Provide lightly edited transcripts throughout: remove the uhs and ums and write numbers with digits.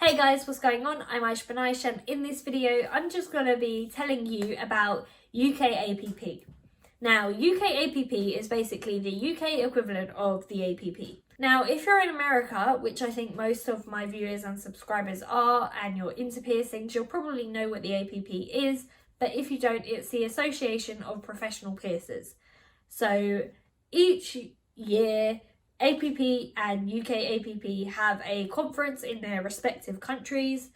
Hey guys, what's going on? I'm Aysh Banaysh, and in this video I'm just going to be telling you about UKAPP. Now, UKAPP is basically the UK equivalent of the APP. Now, if you're in America, which I think most of my viewers and subscribers are, and you're into piercings, you'll probably know what the APP is, but if you don't, it's the Association of Professional Piercers. So each year, APP and UKAPP have a conference in their respective countries,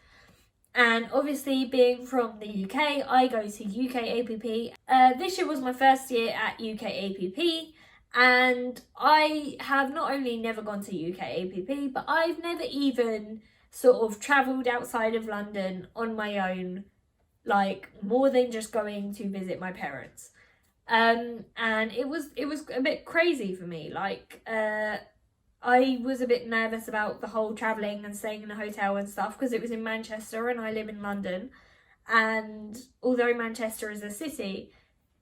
and obviously being from the UK, I go to UKAPP. This year was my first year at UKAPP, and I have not only never gone to UKAPP, but I've never even sort of travelled outside of London on my own, like more than just going to visit my parents. And it was a bit crazy for me. I was a bit nervous about the whole travelling and staying in a hotel and stuff because it was in Manchester and I live in London. And although Manchester is a city,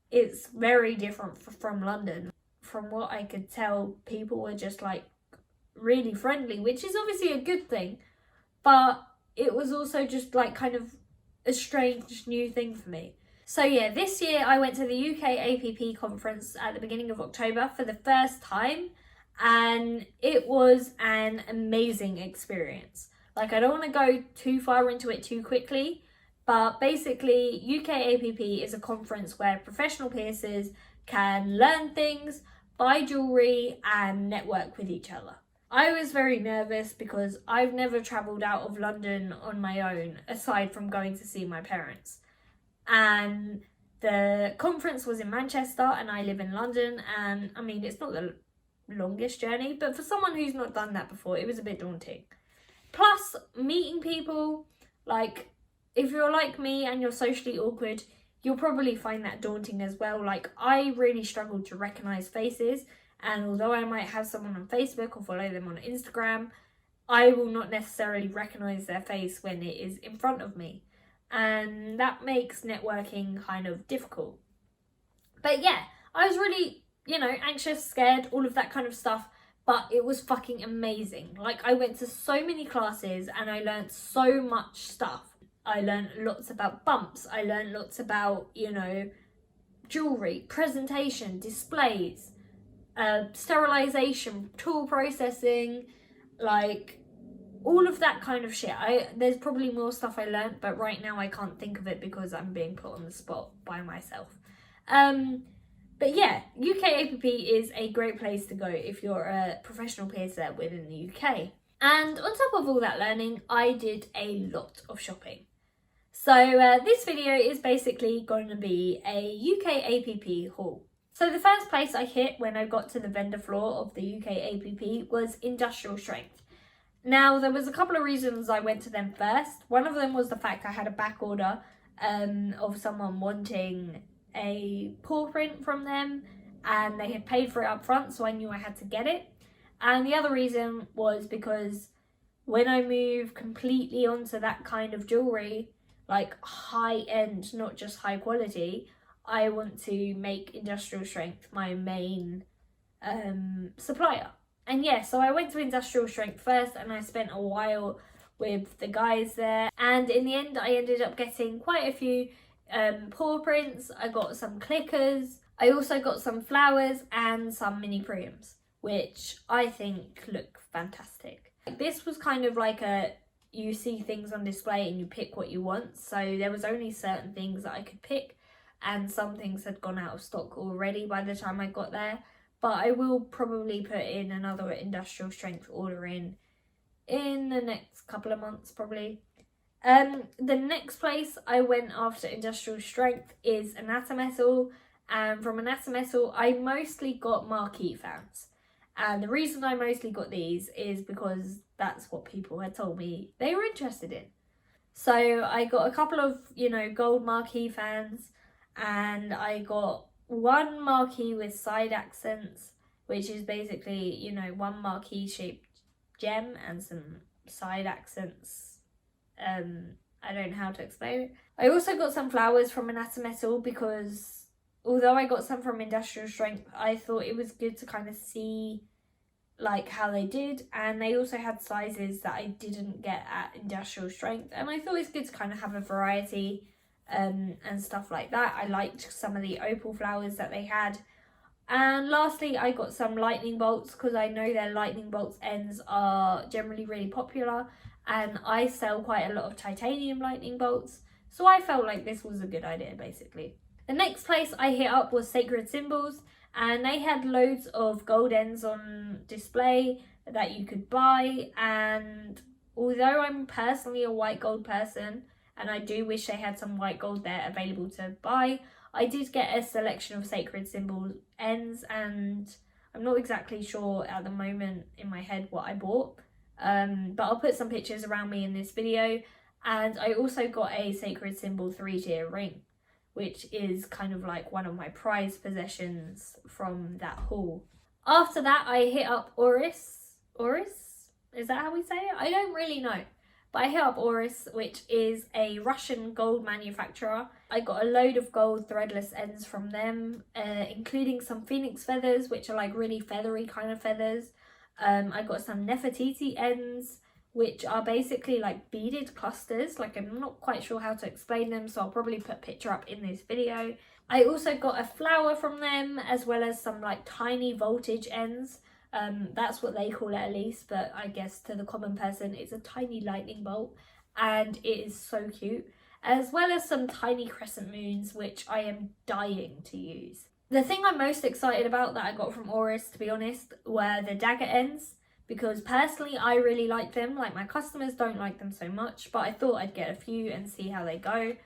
it's very different from London. From what I could tell, people were just like really friendly, which is obviously a good thing, but it was also just like kind of a strange new thing for me. So yeah, this year I went to the UKAPP conference at the beginning of October for the first time, and it was an amazing experience. Like, I don't want to go too far into it too quickly, but basically UKAPP is a conference where professional piercers can learn things, buy jewellery and network with each other. I was very nervous because I've never travelled out of London on my own aside from going to see my parents. And the conference was in Manchester and I live in London, and I mean, it's not the longest journey, but for someone who's not done that before, it was a bit daunting. Plus, meeting people, like, if you're like me and you're socially awkward, you'll probably find that daunting as well. Like, I really struggled to recognise faces, and although I might have someone on Facebook or follow them on Instagram, I will not necessarily recognise their face when it is in front of me. And that makes networking kind of difficult. But yeah, I was really, anxious, scared, all of that kind of stuff, but it was fucking amazing. Like, I went to so many classes and I learned so much stuff. I learned lots about bumps, I learned lots about, jewellery, presentation, displays, sterilisation, tool processing, like all of that kind of shit. There's probably more stuff I learned, but right now I can't think of it because I'm being put on the spot by myself. But yeah, UKAPP is a great place to go if you're a professional piercer within the UK. And on top of all that learning, I did a lot of shopping. So this video is basically going to be a UKAPP haul. So the first place I hit when I got to the vendor floor of the UKAPP was Industrial Strength. Now, there was a couple of reasons I went to them first. One of them was the fact I had a back order of someone wanting a paw print from them, and they had paid for it up front, so I knew I had to get it. And the other reason was because when I move completely onto that kind of jewellery, like high end, not just high quality, I want to make Industrial Strength my main supplier. And yeah, so I went to Industrial Strength first and I spent a while with the guys there. And in the end, I ended up getting quite a few paw prints. I got some clickers. I also got some flowers and some mini prims, which I think look fantastic. This was kind of like you see things on display and you pick what you want. So there was only certain things that I could pick, and some things had gone out of stock already by the time I got there. But I will probably put in another Industrial Strength order in the next couple of months, probably. The next place I went after Industrial Strength is Anatometal, and from Anatometal I mostly got marquee fans. And the reason I mostly got these is because that's what people had told me they were interested in. So I got a couple of, gold marquee fans, and I got one marquee with side accents, which is basically, one marquee shaped gem and some side accents. I don't know how to explain it. I also got some flowers from Anatometal because although I got some from Industrial Strength, I thought it was good to kind of see like how they did, and they also had sizes that I didn't get at industrial strength, and I thought it's good to kind of have a variety and stuff like that. I liked some of the opal flowers that they had. And lastly, I got some lightning bolts because I know their lightning bolts ends are generally really popular, and I sell quite a lot of titanium lightning bolts, so I felt like this was a good idea basically. The next place I hit up was Sacred Symbols, and they had loads of gold ends on display that you could buy, and although I'm personally a white gold person and I do wish they had some white gold there available to buy, I did get a selection of Sacred Symbol ends, and I'm not exactly sure at the moment in my head what I bought, but I'll put some pictures around me in this video. And I also got a Sacred Symbol 3-tier ring, which is kind of like one of my prized possessions from that haul. After that, I hit up Oris. Oris? Is that how we say it? I don't really know. But I hit up Oris, which is a Russian gold manufacturer. I got a load of gold threadless ends from them, including some phoenix feathers, which are like really feathery kind of feathers. I got some Nefertiti ends, which are basically like beaded clusters. Like, I'm not quite sure how to explain them, so I'll probably put a picture up in this video. I also got a flower from them, as well as some like tiny voltage ends. That's what they call it at least, but I guess to the common person it's a tiny lightning bolt, and it is so cute, as well as some tiny crescent moons, which I am dying to use. The thing I'm most excited about that I got from Oris, to be honest, were the dagger ends, because personally I really like them. Like, my customers don't like them so much, but I thought I'd get a few and see how they go.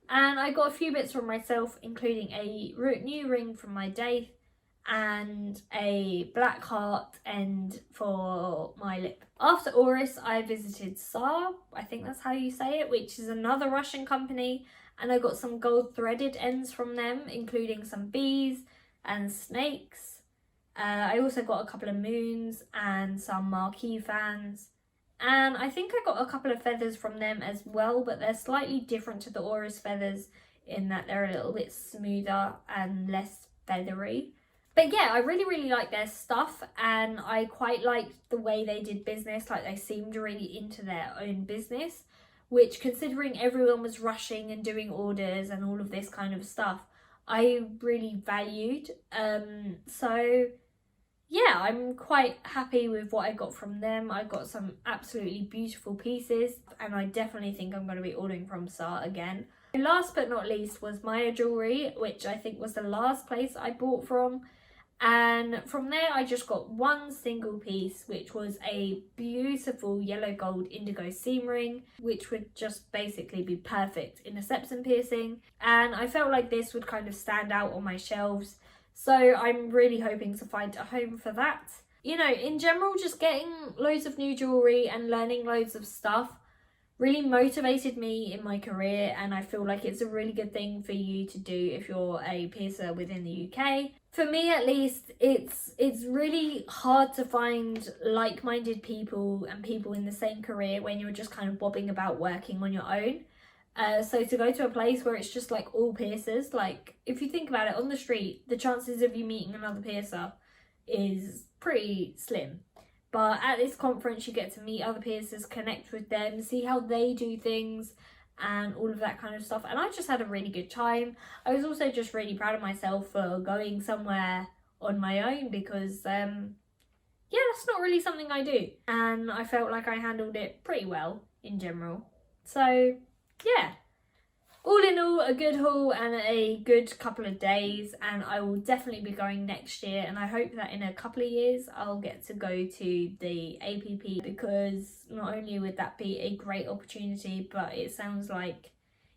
And I got a few bits from myself, including a new ring from my Dave and a black heart end for my lip. After Oris, I visited Saar, I think that's how you say it, which is another Russian company, and I got some gold threaded ends from them, including some bees and snakes. I also got a couple of moons and some marquee fans, and I think I got a couple of feathers from them as well, but they're slightly different to the Oris feathers in that they're a little bit smoother and less feathery. But yeah, I really like their stuff, and I quite liked the way they did business. Like, they seemed really into their own business, which, considering everyone was rushing and doing orders and all of this kind of stuff, I really valued. So yeah, I'm quite happy with what I got from them. I got some absolutely beautiful pieces, and I definitely think I'm going to be ordering from Saar again. Last but not least was Maya Jewelry, which I think was the last place I bought from. And from there I just got one single piece, which was a beautiful yellow gold indigo seam ring, which would just basically be perfect in a septum piercing. And I felt like this would kind of stand out on my shelves, so I'm really hoping to find a home for that. You know, in general, just getting loads of new jewellery and learning loads of stuff really motivated me in my career, and I feel like it's a really good thing for you to do if you're a piercer within the UK. For me at least, it's really hard to find like-minded people and people in the same career when you're just kind of bobbing about working on your own. So to go to a place where it's just like all piercers, like, if you think about it, on the street, the chances of you meeting another piercer is pretty slim. But at this conference, you get to meet other piercers, connect with them, see how they do things, and all of that kind of stuff. And I just had a really good time. I was also just really proud of myself for going somewhere on my own, because yeah, that's not really something I do, and I felt like I handled it pretty well in general. So yeah, all in all, a good haul and a good couple of days, and I will definitely be going next year, and I hope that in a couple of years I'll get to go to the APP, because not only would that be a great opportunity, but it sounds like,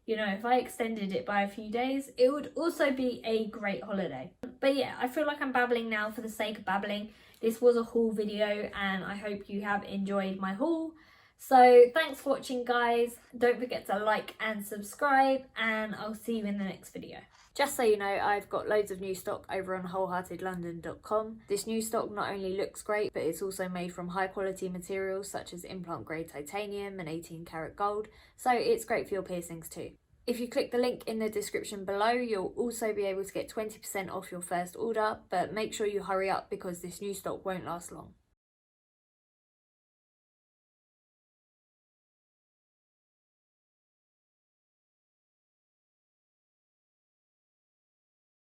you know, if I extended it by a few days, it would also be a great holiday. But yeah, I feel like I'm babbling now for the sake of babbling. This was a haul video, and I hope you have enjoyed my haul. So thanks for watching, guys. Don't forget to like and subscribe, and I'll see you in the next video. Just so you know, I've got loads of new stock over on wholeheartedlondon.com. This new stock not only looks great, but it's also made from high quality materials such as implant grade titanium and 18 karat gold, so it's great for your piercings too. If you click the link in the description below, you'll also be able to get 20% off your first order, but make sure you hurry up because this new stock won't last long.